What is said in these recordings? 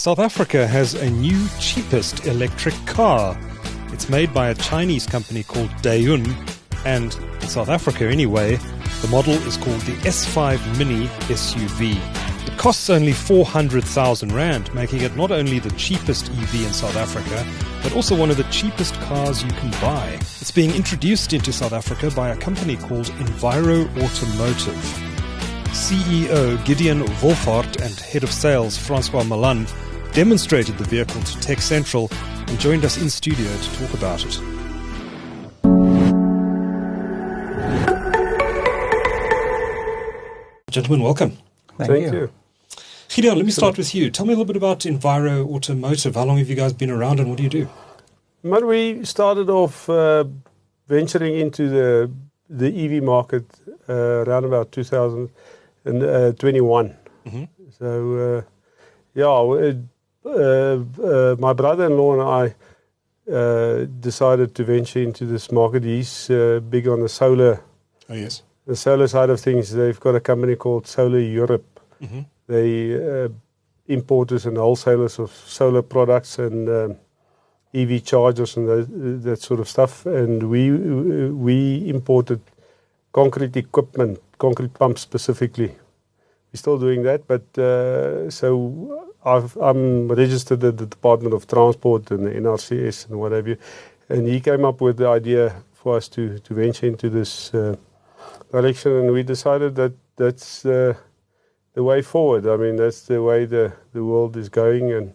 South Africa has a new cheapest electric car. It's made by a Chinese company called Dayun, and in South Africa anyway, the model is called the S5 Mini SUV. It costs only 400,000 Rand, making it not only the cheapest EV in South Africa, but also one of the cheapest cars you can buy. It's being introduced into South Africa by a company called Enviro Automotive. CEO Gideon Wolvaardt and Head of Sales Francois Malan demonstrated the vehicle to TechCentral and joined us in studio to talk about it. Gentlemen, welcome. Thank you. Gideon, let me start with you. Tell me a little bit about Enviro Automotive. How long have you guys been around and what do you do? Well, we started off venturing into the EV market around about 2021. Mm-hmm. So, my brother-in-law and I decided to venture into this market. He's big on the solar. Oh, yes. The solar side of things. They've got a company called Solar Europe. Mm-hmm. They importers and wholesalers of solar products and EV chargers and that sort of stuff. And we imported concrete equipment, concrete pumps specifically. We're still doing that, but so I'm registered at the Department of Transport and the NRCS and what have you. And he came up with the idea for us to venture into this direction, and we decided that that's the way forward. I mean, that's the way the world is going, and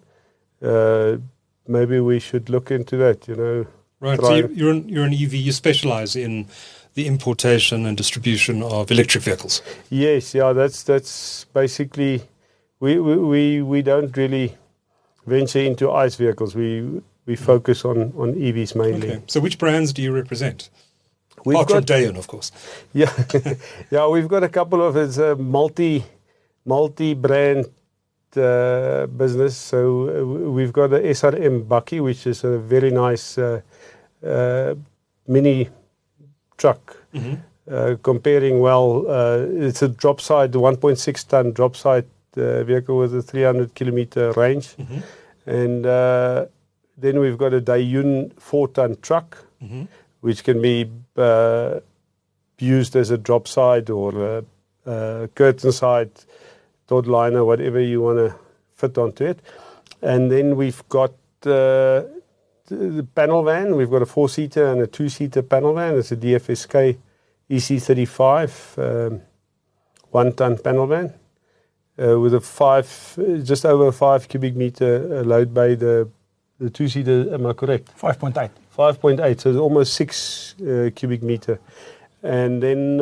maybe we should look into that, you know. Right, so you're an EV, you specialize in the importation and distribution of electric vehicles. Yes, yeah, that's basically, we don't really venture into ICE vehicles. We focus on EVs mainly. Okay, so which brands do you represent? Apart from Dayun, of course. Yeah, yeah, we've got a couple of, it's a multi-brand business. So we've got the SRM Bakkie, which is a very nice mini truck. Mm-hmm. Comparing well, it's a drop side, 1.6 ton drop side vehicle with a 300 kilometer range. Mm-hmm. And then we've got a Dayun 4-ton truck, mm-hmm. which can be used as a drop side or a curtain side, dot liner, whatever you want to fit onto it. And then we've got the panel van. We've got a 4-seater and a 2-seater panel van. It's a DFSK EC35 1-ton panel van with a just over 5 cubic meter load bay. The 2-seater, am I correct? 5.8. 5.8, so it's almost 6 cubic meter. And then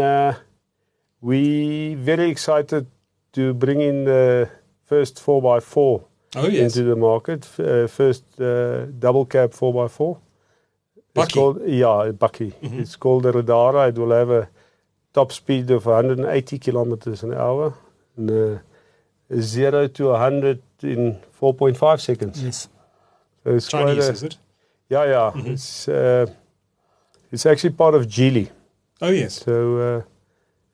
we very excited to bring in the first 4x4 into the market. First double cab 4x4. It's called, Bakkie. Mm-hmm. It's called the Radara. It will have a top speed of 180 kilometers an hour and 0 to 100 in 4.5 seconds. Yes. So it's Chinese, is it? Yeah. Mm-hmm. It's actually part of Geely. Oh, yes. So,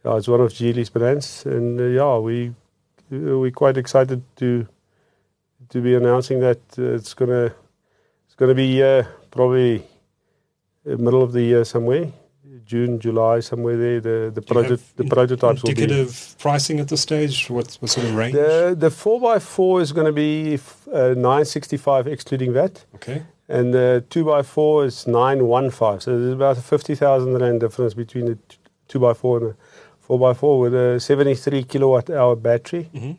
it's one of Geely's brands. And, we're quite excited to be announcing that it's gonna be probably middle of the year somewhere, June, July, somewhere there. The prototypes will be. Indicative pricing at this stage? What sort of range? The 4x4 is going to be 965 excluding VAT. Okay. And the 2x4 is 915. So there's about a 50,000 Rand difference between the 2x4 and the 4x4 with a 73 kilowatt hour battery. Mm-hmm.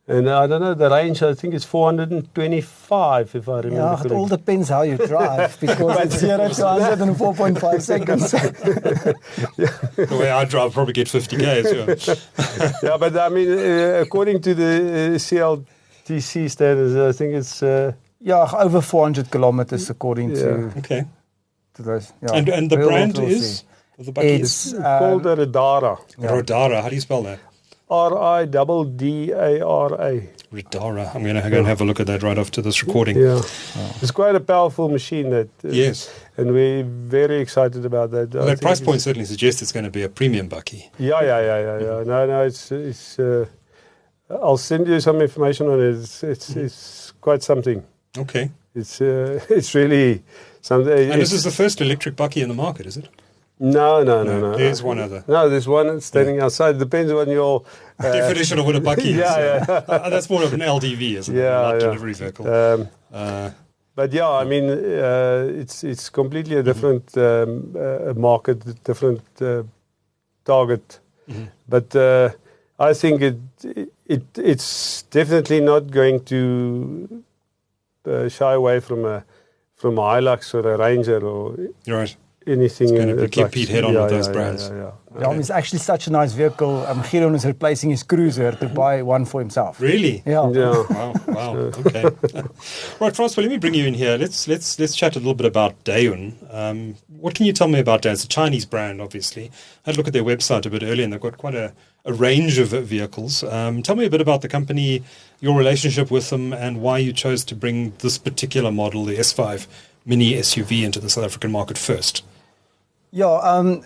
And I don't know, the range, I think it's 425, if I remember correctly. It all depends how you drive, because it's 0 to 100 in 4.5 seconds. The way I drive, probably get 50 Ks. Yeah, but I mean, according to the CLTC standards, I think it's... over 400 kilometers according to those. Yeah. And the brand is? The Bakkie it's called the Radara. Radara, how do you spell that? Radara. Radara. I'm going to go and have a look at that right after this recording. Yeah. It's quite a powerful machine. Yes. And we're very excited about that. Well, that price point certainly suggests it's going to be a premium Bakkie. Yeah. No, it's I'll send you some information on it. It's quite something. Okay. It's really something. And this is the first electric bakkie in the market, is it? No. There's one other. No, there's one standing outside. Depends on your definition of what a bakkie is. Yeah. That's more of an LDV, isn't it? Yeah, Light delivery vehicle. But yeah, I mean, it's completely a different market, different target. Mm-hmm. But I think it's definitely not going to shy away from a Hilux or a Ranger or Right. anything. It's going to compete head on with those brands. Yeah. Yeah, it's actually such a nice vehicle. Gideon is replacing his Cruiser to buy one for himself. Really? Yeah. Wow. Okay. Right, Francois, let me bring you in here. Let's chat a little bit about Dayun. What can you tell me about Dayun? It's a Chinese brand, obviously. I had a look at their website a bit earlier, and they've got quite a range of vehicles. Tell me a bit about the company, your relationship with them, and why you chose to bring this particular model, the S5 Mini SUV, into the South African market first. Yeah,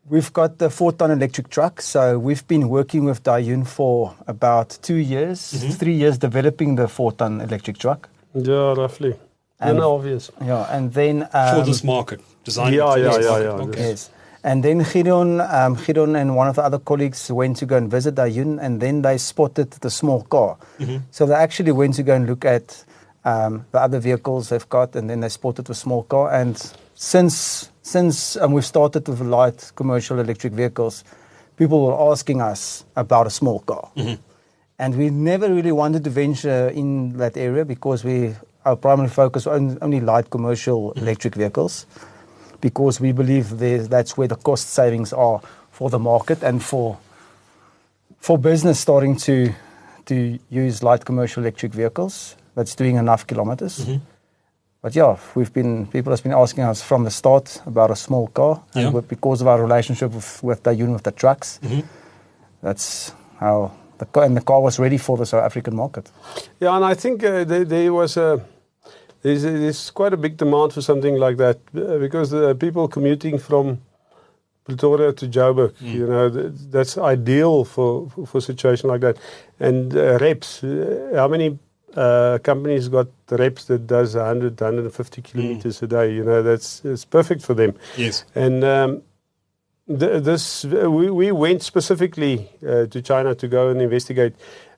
we've got the 4-ton electric truck. So we've been working with Dayun for about 2 years, 3 years developing the 4-ton electric truck. Yeah, roughly. And, obvious. Yeah, and then For this market, designed Yeah. for this market. Okay. Yes. And then Gideon and one of the other colleagues went to go and visit Dayun, and then they spotted the small car. So they actually went to go and look at the other vehicles they've got, and then they spotted the small car. And since we've started with light commercial electric vehicles, people were asking us about a small car. And we never really wanted to venture in that area because our primary focus was only light commercial electric vehicles, because we believe that's where the cost savings are for the market and for business starting to use light commercial electric vehicles that's doing enough kilometers. But yeah, people have been asking us from the start about a small car, and because of our relationship with Dayun, with the trucks, that's how the car was ready for the South African market. Yeah, and I think there's quite a big demand for something like that because the people commuting from Pretoria to Joburg, that's ideal for a situation like that. And reps, how many companies got reps that does 100, 150 kilometers a day? It's perfect for them. Yes. And we went specifically to China to go and investigate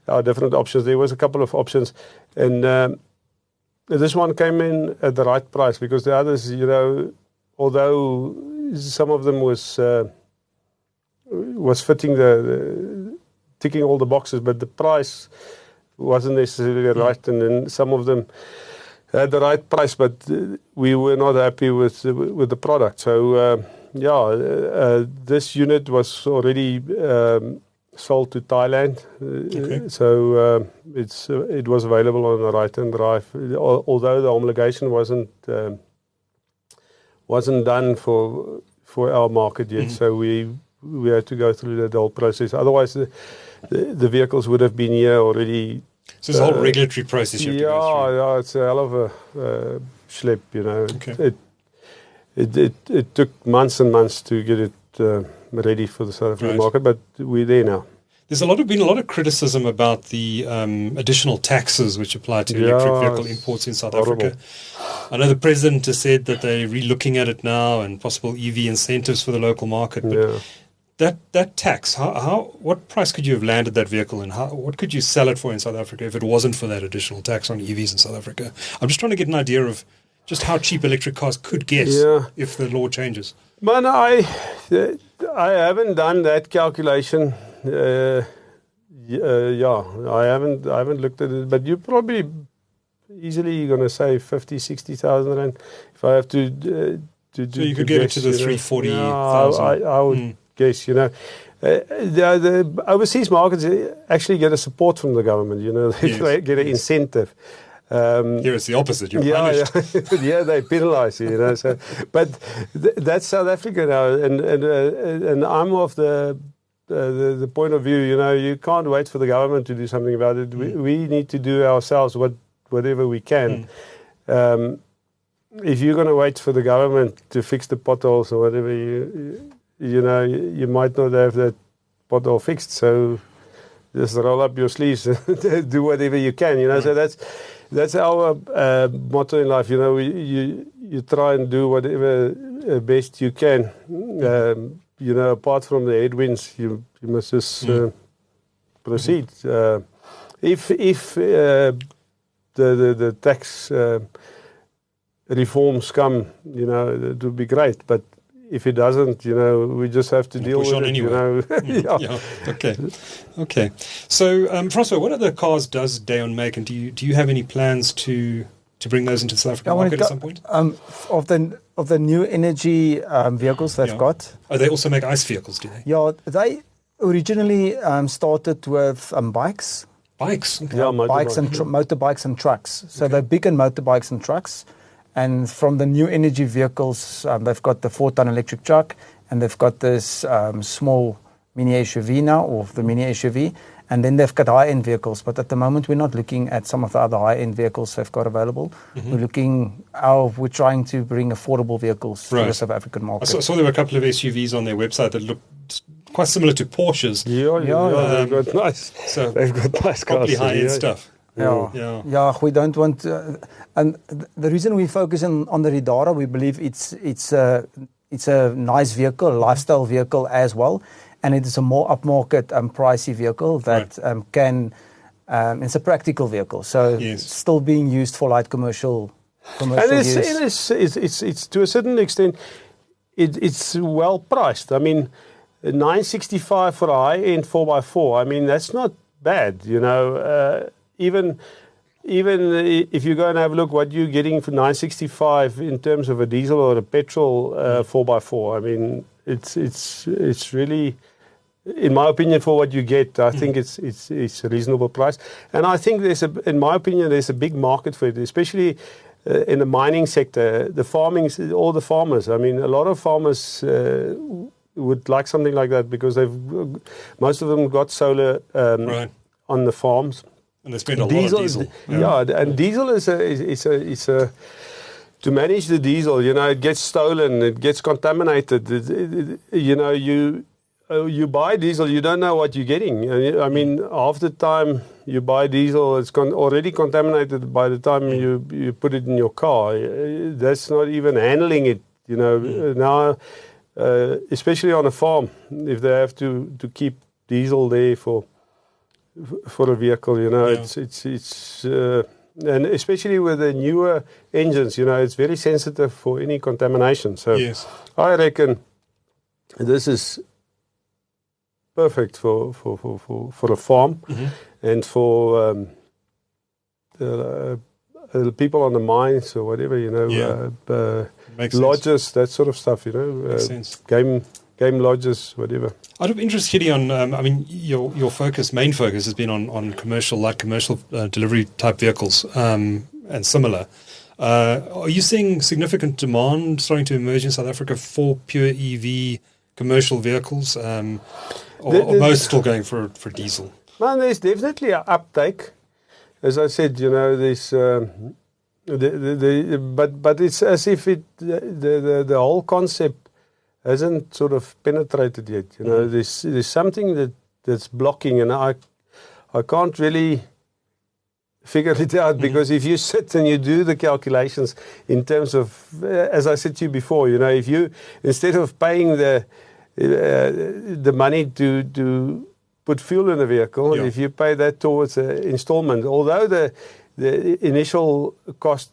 our different options. There was a couple of options, and this one came in at the right price because the others, although some of them was fitting ticking all the boxes, but the price wasn't necessarily right, and then some of them had the right price, but we were not happy with the product. So this unit was already sold to Thailand, so it was available on the right-hand drive. Although the homologation wasn't done for our market yet, so we had to go through the whole process. Otherwise, the vehicles would have been here already. So it's a whole regulatory process you have to go through. Yeah, it's a hell of a schlep, Okay. It took months and months to get it ready for the South African market, but we're there now. There's been a lot of criticism about the additional taxes which apply to electric vehicle imports in South Africa. I know the president has said that they're re-looking at it now and possible EV incentives for the local market. But that tax, what price could you have landed that vehicle and what could you sell it for in South Africa if it wasn't for that additional tax on EVs in South Africa? I'm just trying to get an idea of just how cheap electric cars could get if the law changes. Man, I haven't done that calculation. I haven't looked at it, but you're probably easily going to say 50,000-60,000 rand. If I have to do, so you could get it to the 340,000. I would guess. The overseas markets actually get a support from the government. They get an incentive. Here it's the opposite. You're punished. Yeah, they penalise you. So, but that's South Africa now, and I'm of the point of view. You can't wait for the government to do something about it. We need to do ourselves whatever we can. If you're going to wait for the government to fix the potholes or whatever, you might not have that pothole fixed. So just roll up your sleeves and do whatever you can, you know. So that's our motto in life, you know. You try and do whatever best you can. You know, apart from the headwinds, you must just proceed. If the tax reforms come, you know, it would be great. But if it doesn't, you know, we just have to deal with it. Anyway. You know. Yeah. Okay. So, Francois, what other cars does Dayun make, and do you have any plans to bring those into the South African market at some point? Of the new energy vehicles they've got. Oh, they also make ICE vehicles, do they? Yeah, they originally started with bikes. Bikes? Okay. Yeah, bikes and motorbikes and trucks. So they're big in motorbikes and trucks. And from the new energy vehicles, they've got the 4-ton electric truck, and they've got this small mini SUV now, or the mini SUV. And then they've got high-end vehicles. But at the moment, we're not looking at some of the other high-end vehicles they've got available. We're trying to bring affordable vehicles to the South African market. I saw there were a couple of SUVs on their website that looked quite similar to Porsches. Yeah, they've got nice. So they've got nice cars. Probably high-end stuff. Yeah, we don't want and the reason we focus on the Radara, we believe it's a nice vehicle, a lifestyle vehicle as well, and it is a more upmarket pricey vehicle that it's a practical vehicle, so it's still being used for light commercial use. It's to a certain extent it's well priced. I mean, 965 for a high-end 4x4. I mean, that's not bad, you know. Even if you go and have a look what you're getting for 965 in terms of a diesel or a petrol 4x4, I mean, it's really, in my opinion, for what you get, I think it's a reasonable price. And I think in my opinion, there's a big market for it, especially in the mining sector, the farming, all the farmers. I mean, a lot of farmers would like something like that because most of them got solar on the farms. And they spend a lot of diesel. And diesel is a to manage the diesel, you know, it gets stolen, it gets contaminated. You know, you buy diesel, you don't know what you're getting. I mean, half the time you buy diesel, it's already contaminated by the time you put it in your car. That's not even handling it, you know. Now, especially on a farm, if they have to keep diesel there for a vehicle, you know, it's and especially with the newer engines, you know, it's very sensitive for any contamination. So I reckon this is perfect for a farm and for people on the mines or whatever, you know, lodges, that sort of stuff, you know, Makes sense. Game lodges, whatever. Out of interest, Gideon, I mean, your main focus has been on commercial delivery type vehicles and similar. Are you seeing significant demand starting to emerge in South Africa for pure EV commercial vehicles, or most still going for diesel? Man, there's definitely an uptake. As I said, you know, there's but it's as if the whole concept hasn't sort of penetrated yet. You know, there's something that's blocking, and I can't really figure it out because if you sit and you do the calculations in terms of, as I said to you before, you know, if you instead of paying the money to put fuel in the vehicle, if you pay that towards an installment, although the initial cost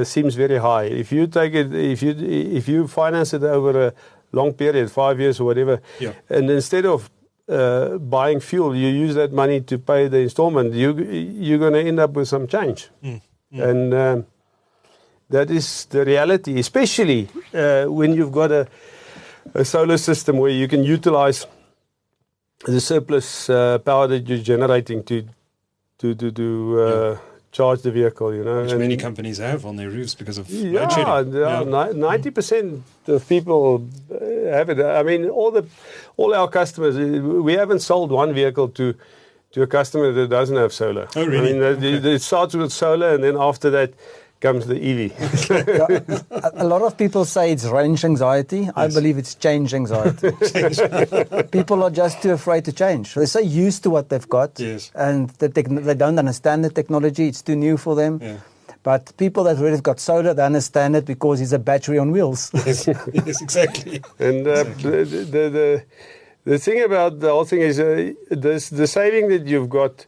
seems very high. If you take it, if you finance it over a long period, 5 years or whatever, and instead of buying fuel, you use that money to pay the installment, you're going to end up with some change. And that is the reality, especially when you've got a solar system where you can utilize the surplus power that you're generating to charge the vehicle, you know. Which many companies have on their roofs because of load shedding. 90% of people have it. I mean, all our customers, we haven't sold one vehicle to a customer that doesn't have solar. Oh, really? I mean, it starts with solar, and then after that comes the EV. A lot of people say it's range anxiety. Yes. I believe it's change anxiety. People are just too afraid to change. They're so used to what they've got, yes. and they don't understand the technology. It's too new for them. Yeah. But people that already got solar, they understand it because it's a battery on wheels. Yes, yes, exactly. And the thing about the whole thing is the saving that you've got.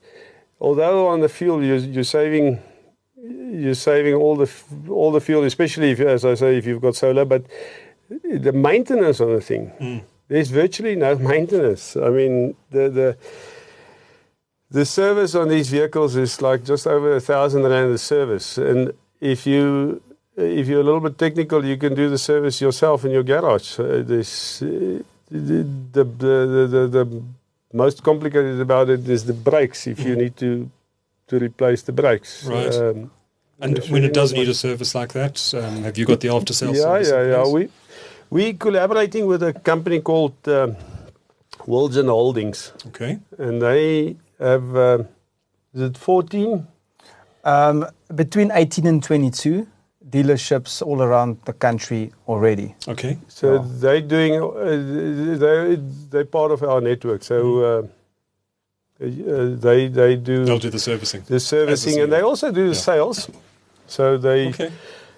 Although on the fuel you're saving all the fuel, especially if, as I say, if you've got solar. But the maintenance on the thing, there's virtually no maintenance. I mean, the service on these vehicles is like just over 1,000 rand a service, and if you're a little bit technical, you can do the service yourself in your garage. The most complicated about it is the brakes. If you need to replace the brakes, right? And when it does need a service like that, have you got the after sales? Yeah. We collaborating with a company called Wolvaardt Holdings. Okay, and they have is it 14? Between 18 and 22 dealerships all around the country already. Okay. So they're doing, they're part of our network. So they'll do the servicing. The servicing, and they also do the sales. So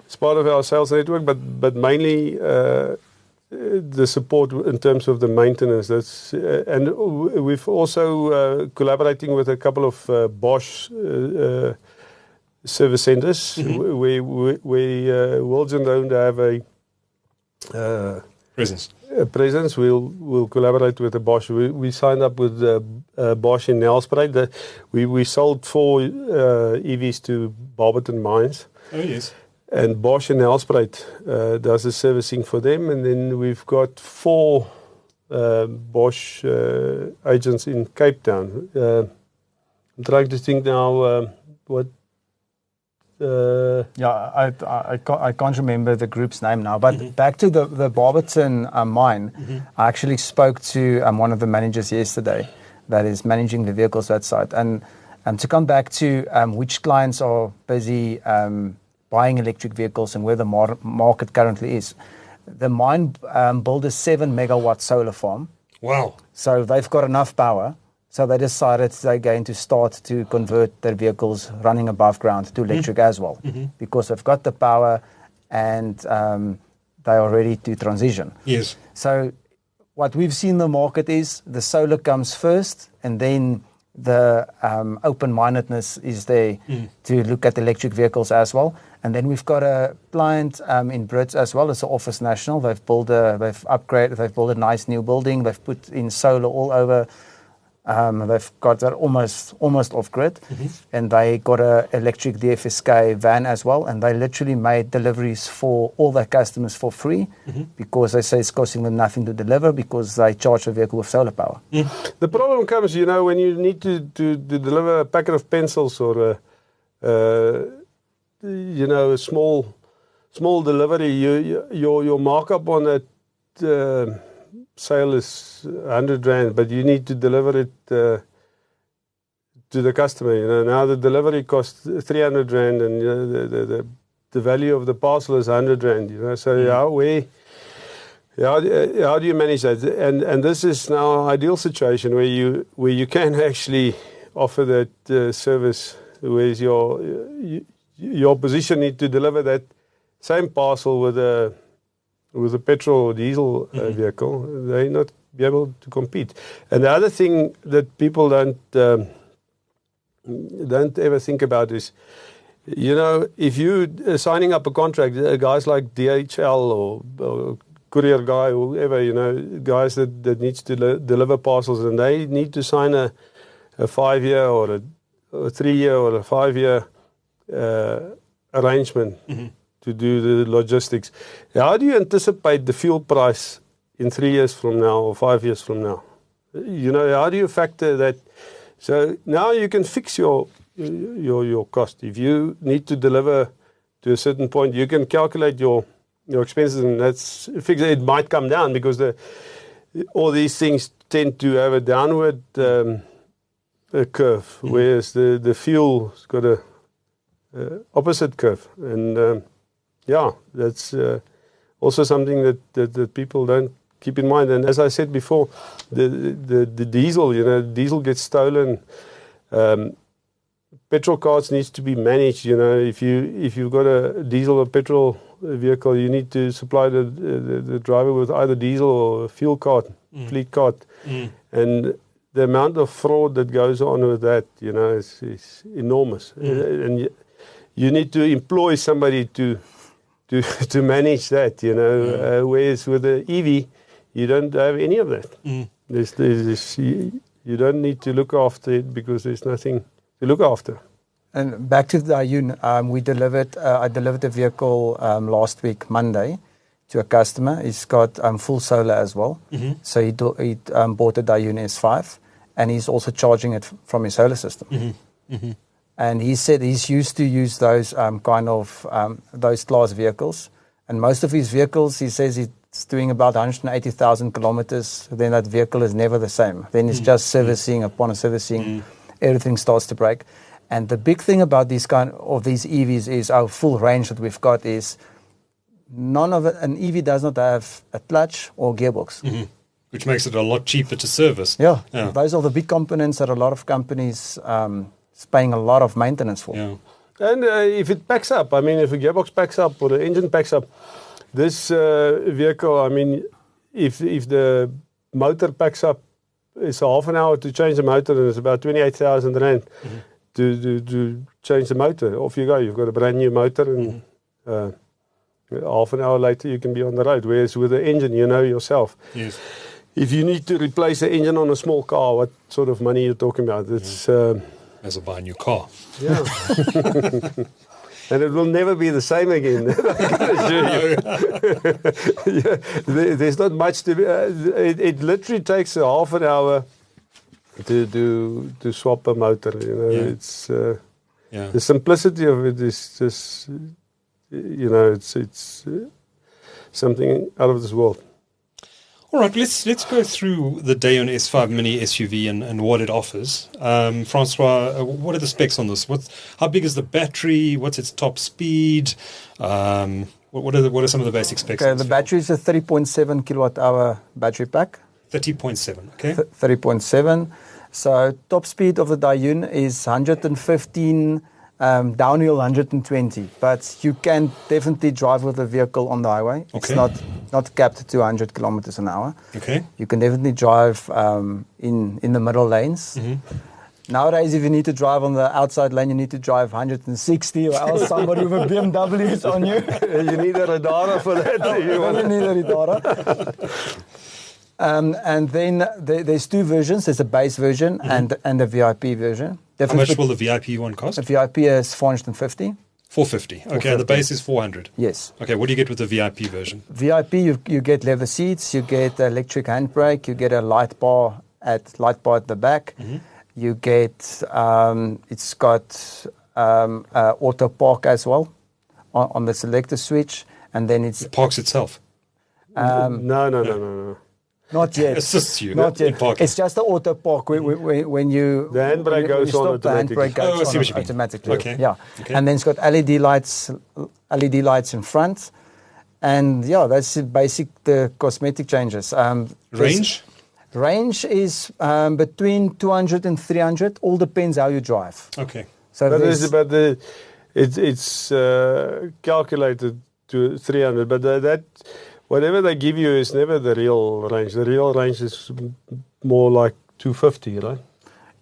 it's part of our sales network, but mainly the support in terms of the maintenance. That's and we've also collaborating with a couple of Bosch service centers. We Wolvaardt don't have a presence. We'll collaborate with the Bosch. We signed up with Bosch in Nelspruit. We sold 4 EVs to Barberton Mines. Oh yes. And Bosch in Nelspruit does the servicing for them, and then we've got 4 Bosch agents in Cape Town. I'm trying to think now what. I can't remember the group's name now. But back to the Barberton mine, I actually spoke to one of the managers yesterday that is managing the vehicles that site. And to come back to which clients are busy buying electric vehicles and where the market currently is, the mine built a 7 megawatt solar farm. Wow. So they've got enough power. So they decided they're going to start to convert their vehicles running above ground to electric as well, because they've got the power and they are ready to transition. Yes. So what we've seen in the market is the solar comes first, and then the open-mindedness is there to look at electric vehicles as well. And then we've got a client in Brits as well as the Office National. They've built a nice new building. They've put in solar all over. They've got that almost off grid, and they got a electric DFSK van as well, and they literally made deliveries for all their customers for free because they say it's costing them nothing to deliver because they charge the vehicle with solar power. The problem comes, when you need to deliver a packet of pencils or a small delivery. Your markup on that sale is 100 rand, but you need to deliver it to the customer. Now the delivery costs 300 rand, and the value of the parcel is 100 rand. So how do you manage that? And this is now an ideal situation where you can actually offer that service, whereas your position need to deliver that same parcel with a petrol or diesel vehicle. They not be able to compete. And the other thing that people don't ever think about is, if you signing up a contract, guys like DHL or courier guy or whoever, guys that needs to deliver parcels, and they need to sign a 5-year or a 3-year or a 5-year arrangement to do the logistics. How do you anticipate the fuel price in 3 years from now or 5 years from now? How do you factor that? So now you can fix your cost. If you need to deliver to a certain point, you can calculate your expenses, and that's fixed. It might come down because all these things tend to have a downward curve, whereas the fuel's got a opposite curve. And that's also something that people don't keep in mind. And as I said before, the diesel, diesel gets stolen. Petrol cars needs to be managed. If you've got a diesel or petrol vehicle, you need to supply the driver with either diesel or a fuel card, fleet card. And the amount of fraud that goes on with that, is enormous. And you need to employ somebody to manage that, whereas with the EV, you don't have any of that. You don't need to look after it because there's nothing to look after. And back to the Dayun, I delivered a vehicle last week, Monday, to a customer. He's got full solar as well. So he bought a Dayun S5, and he's also charging it from his solar system. And he said he's used to use those those class vehicles. And most of his vehicles, he says it's doing about 180,000 kilometers. Then that vehicle is never the same. Then it's just servicing. Upon servicing, everything starts to break. And the big thing about these EVs is our full range that we've got is none of it. An EV does not have a clutch or gearbox. Which makes it a lot cheaper to service. Yeah. Those are the big components that a lot of companies is paying a lot of maintenance for. Yeah. And if it packs up, if a gearbox packs up or the engine packs up, this vehicle, if the motor packs up, it's half an hour to change the motor, and it's about 28,000 rand to change the motor. Off you go. You've got a brand new motor, and half an hour later you can be on the road. Whereas with the engine, you know yourself. Yes. If you need to replace the engine on a small car, what sort of money you're talking about? It's as I buy a new car. Yeah. And it will never be the same again. There's not much to be. It literally takes a half an hour to swap a motor. It's the simplicity of it is just it's something out of this world. All right, let's go through the Dayun S5 Mini SUV and what it offers. Francois, what are the specs on this? How big is the battery? What's its top speed? What are some of the basic specs? Okay, the battery is a 30.7 kilowatt hour battery pack. 30.7, okay. 30.7. So top speed of the Dayun is 115. Downhill 120, but you can definitely drive with the vehicle on the highway. Okay. It's not capped to 100 kilometers an hour. Okay. You can definitely drive in the middle lanes. Nowadays, if you need to drive on the outside lane, you need to drive 160, or else somebody with a BMW is on you. You need a Radara for that. You need a Radara. And then there's two versions. There's a base version and a VIP version. How much will the VIP one cost? The VIP is 450. 450. Okay, the base is 400. Yes. Okay, what do you get with the VIP version? VIP, you get leather seats, you get electric handbrake, you get a light bar at the back. You get it's got auto park as well on the selector switch, and then it parks itself. No. Not yet. Assists you. Not yet. It's just the auto park when you the handbrake goes on automatically. The handbrake goes on automatically. Okay. Yeah. Okay. And then it's got LED lights in front, and that's the cosmetic changes. Range Range is between 200 and 300. All depends how you drive. Okay. So it's calculated to 300, but that. Whatever they give you is never the real range. The real range is more like 250, right?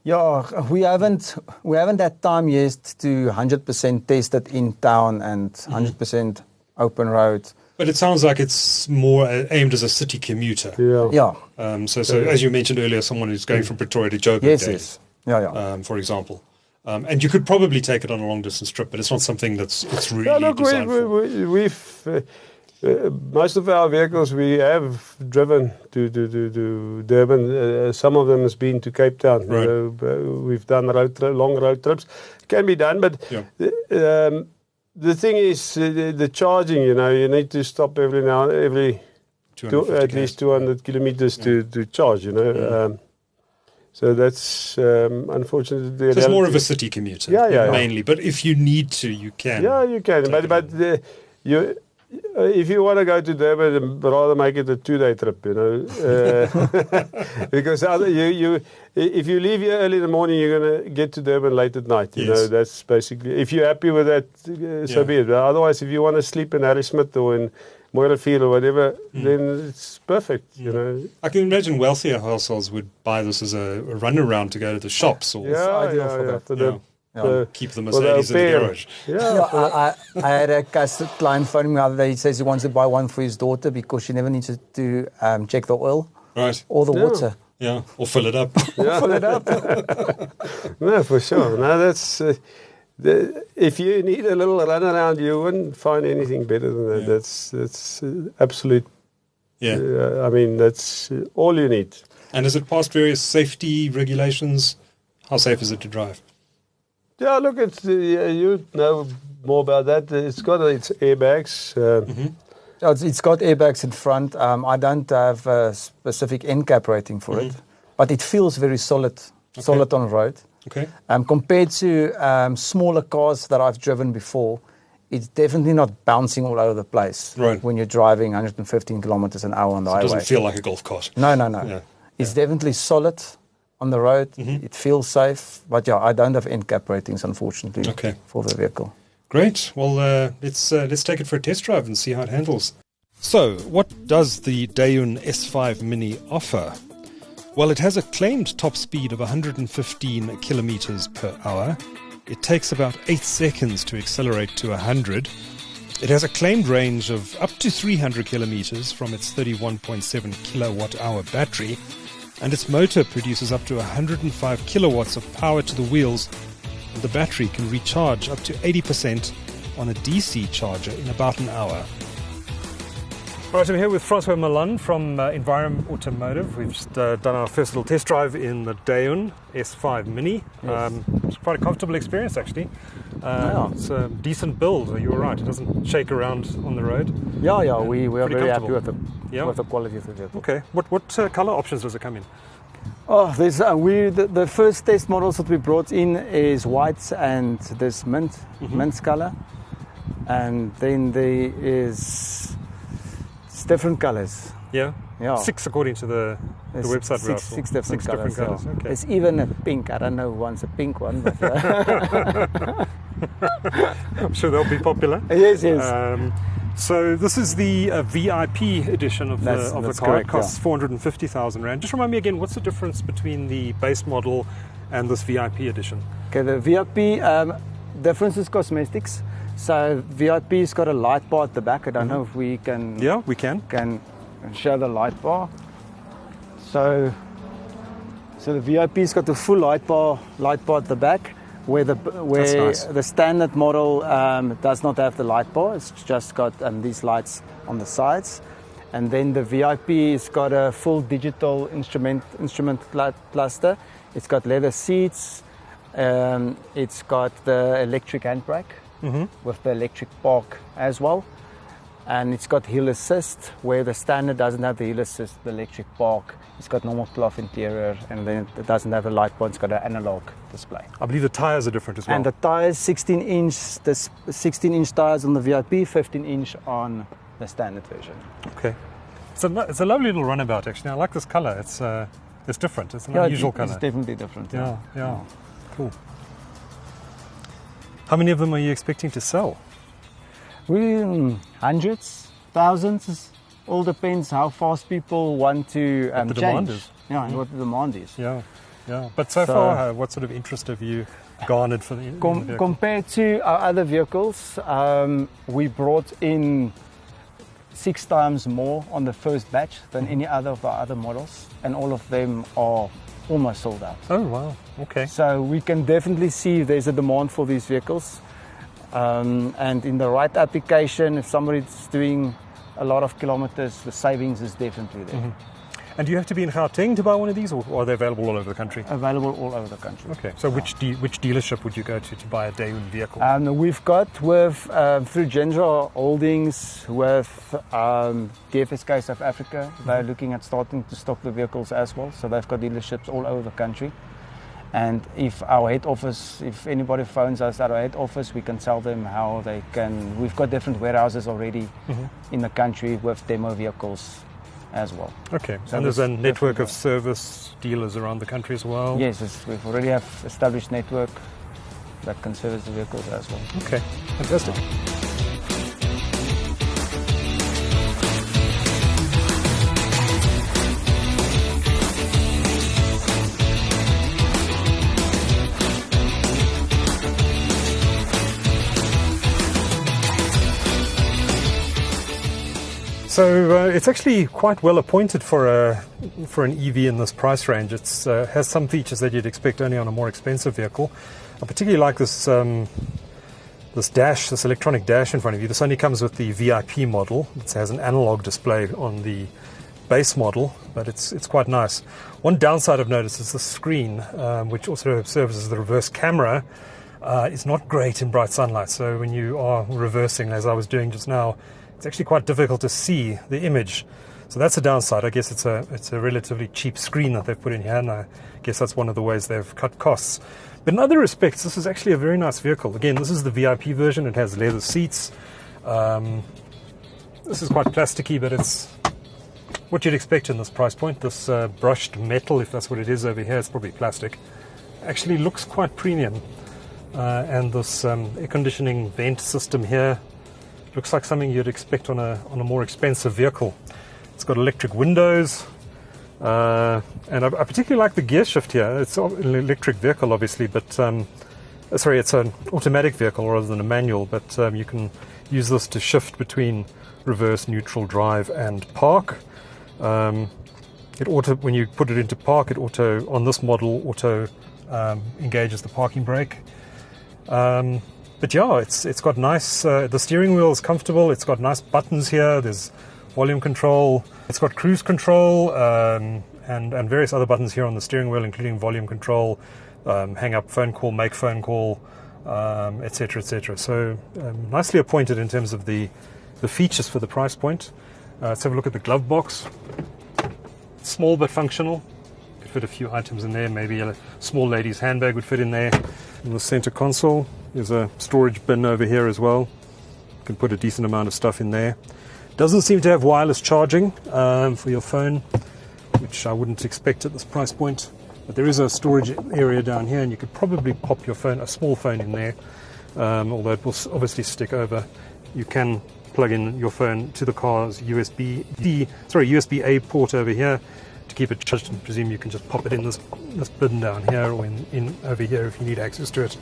Yeah, we haven't had time yet to 100% test it in town and 100% open road. But it sounds like it's more aimed as a city commuter. Yeah. So as you mentioned earlier, someone who's going from Pretoria to Joburg. Yes. Yeah. For example. And you could probably take it on a long distance trip, but it's not something it's really designed for. We've most of our vehicles we have driven to Durban. Some of them has been to Cape Town. Right. We've done long road trips. It can be done, but the thing is the charging. You need to stop every at least 200 kilometers to charge. So that's unfortunately. So it's more of a city commuter, mainly. But if you need to, you can. Yeah, you can. But if you want to go to Durban, rather make it a 2-day trip, because if you leave here early in the morning, you're going to get to Durban late at night. You know, that's basically. If you're happy with that, so be it. But otherwise, if you want to sleep in Harrismith or in Moorefield or whatever, then it's perfect. You know, I can imagine wealthier households would buy this as a runaround to go to the shops, or keep the Mercedes in the garage. I had a client phone me the other day. He says he wants to buy one for his daughter because she never needs to check the oil or the water. Yeah, or fill it up. Fill it up. No, for sure. No, that's if you need a little run around, you wouldn't find anything better than that. That's absolute. Yeah. I mean, that's all you need. And has it passed various safety regulations? How safe is it to drive? Yeah, look, it's you know more about that. It's got its airbags. It's got airbags in front. I don't have a specific NCAP rating for it, but it feels very solid on the road. Okay. Compared to smaller cars that I've driven before, it's definitely not bouncing all over the place when you're driving 115 kilometers an hour on the highway. It doesn't feel like a golf cart. No. Yeah. It's definitely solid on the road. It feels safe. But I don't have NCAP ratings, unfortunately, for the vehicle. Great. Well, let's take it for a test drive and see how it handles. So, what does the Dayun S5 Mini offer? Well, it has a claimed top speed of 115 kilometers per hour. It takes about 8 seconds to accelerate to 100. It has a claimed range of up to 300 kilometers from its 31.7 kilowatt hour battery. And its motor produces up to 105 kilowatts of power to the wheels, and the battery can recharge up to 80% on a DC charger in about an hour. All right, I'm here with Francois Malan from Environ Automotive. We've just done our first little test drive in the Dayun S5 Mini. Yes. It's quite a comfortable experience, actually. It's a decent build. You were right, it doesn't shake around on the road. We are very happy with the quality of the vehicle. Okay, what colour options does it come in? There's the first test models that we brought in is white and this mint colour, and then there is different colours. Yeah. 6 according to the website. Six different colours. Okay. There's even a pink. I don't know who wants a pink one, but I'm sure they'll be popular. Yes. So this is the VIP edition of the car. Correct, it costs 450,000 Rand. Just remind me again, what's the difference between the base model and this VIP edition? Okay, the VIP difference is cosmetics. So VIP's got a light bar at the back. I don't know if we can. Yeah, we can. Can show the light bar. So the VIP's got the full light bar at the back, where the standard model does not have the light bar. It's just got these lights on the sides, and then the VIP's got a full digital instrument cluster. It's got leather seats. It's got the electric handbrake. With the electric park as well, and it's got hill assist, where the standard doesn't have the hill assist, the electric park. It's got normal cloth interior, and then it doesn't have a light bar. It's got an analog display. I believe the tyres are different as well. And the tyres, 16-inch. The 16-inch tyres on the VIP, 15-inch on the standard version. Okay, it's a lovely little runabout. Actually, I like this colour. It's different. It's an unusual colour. It's definitely different. Yeah. Cool. How many of them are you expecting to sell? Hundreds, thousands. All depends how fast people want to what the demand is. Yeah, and what the demand is. Yeah. But so far, what sort of interest have you garnered for the vehicle? Compared to our other vehicles, we brought in 6 times more on the first batch than any other of our other models, and all of them are almost sold out. Oh, wow. Okay. So we can definitely see there's a demand for these vehicles. And in the right application, if somebody's doing a lot of kilometers, the savings is definitely there. And do you have to be in Gauteng to buy one of these, or are they available all over the country? Available all over the country. Okay, so which dealership would you go to buy a Dayun vehicle? We've got through Ginger Holdings with DFSK South Africa. They're looking at starting to stock the vehicles as well. So they've got dealerships all over the country. And if anybody phones us at our head office, we can tell them how they can. We've got different warehouses already in the country with demo vehicles as well. Okay, so and there's a network of service dealers around the country as well? Yes, we've already have established network that can service the vehicles as well. Okay, fantastic. So it's actually quite well appointed for an EV in this price range. It has some features that you'd expect only on a more expensive vehicle. I particularly like this electronic dash in front of you. This only comes with the VIP model. It has an analog display on the base model, but it's quite nice. One downside I've noticed is the screen, which also serves as the reverse camera, is not great in bright sunlight. So when you are reversing, as I was doing just now, it's actually quite difficult to see the image. So that's a downside. I guess it's a relatively cheap screen that they've put in here, and I guess that's one of the ways they've cut costs. But in other respects, this is actually a very nice vehicle. Again, this is the VIP version. It has leather seats. This is quite plasticky, but it's what you'd expect in this price point. This brushed metal, if that's what it is over here, it's probably plastic, actually looks quite premium. And this air conditioning vent system here looks like something you'd expect on a more expensive vehicle. It's got electric windows, and I particularly like the gear shift here. It's an electric vehicle, obviously, but it's an automatic vehicle rather than a manual. But you can use this to shift between reverse, neutral, drive, and park. When you put it into park, on this model auto engages the parking brake. But yeah, it's got nice, the steering wheel is comfortable, it's got nice buttons here, there's volume control, it's got cruise control, and various other buttons here on the steering wheel, including volume control, hang up phone call, make phone call, etc., etc. So nicely appointed in terms of the features for the price point. Let's have a look at the glove box. Small but functional. Could fit a few items in there, maybe a small lady's handbag would fit in there. In the center console, there's a storage bin over here as well. You can put a decent amount of stuff in there. Doesn't seem to have wireless charging for your phone, which I wouldn't expect at this price point. But there is a storage area down here, and you could probably pop your phone, a small phone, in there. Although it will obviously stick over. You can plug in your phone to the car's USB-A port over here to keep it charged. I presume you can just pop it in this bin down here, or in over here if you need access to it.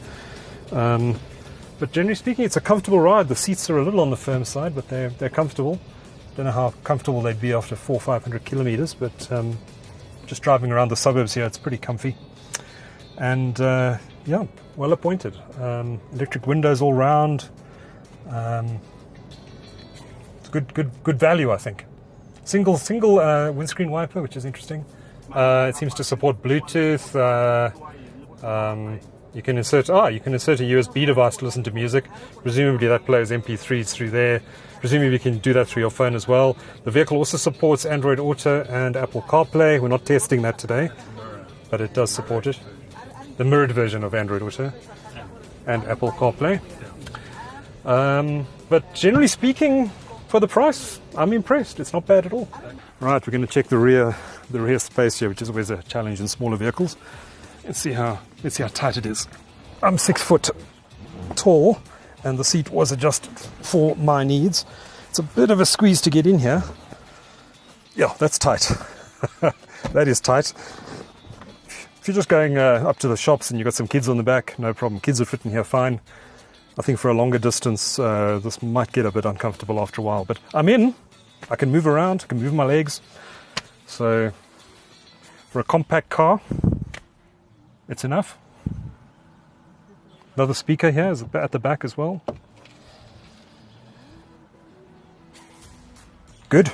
But generally speaking, it's a comfortable ride. The seats are a little on the firm side, but they're comfortable. Don't know how comfortable they'd be after 400 or 500 kilometers, but just driving around the suburbs here, it's pretty comfy. And yeah, well appointed. Electric windows all round. It's good value, I think. Single windscreen wiper, which is interesting. It seems to support Bluetooth. You can insert a USB device to listen to music. Presumably that plays MP3s through there. Presumably you can do that through your phone as well. The vehicle also supports Android Auto and Apple CarPlay. We're not testing that today, but it does support it. The mirrored version of Android Auto and Apple CarPlay. But generally speaking, for the price, I'm impressed. It's not bad at all. Right, we're going to check the rear space here, which is always a challenge in smaller vehicles. Let's see how tight it is. I'm 6 foot tall, and the seat was adjusted for my needs. It's a bit of a squeeze to get in here. Yeah, that's tight. That is tight. If you're just going up to the shops and you've got some kids on the back, no problem. Kids would fit in here fine. I think for a longer distance, this might get a bit uncomfortable after a while. But I'm in. I can move around. I can move my legs. So for a compact car, it's enough. Another speaker here is at the back as well. Good.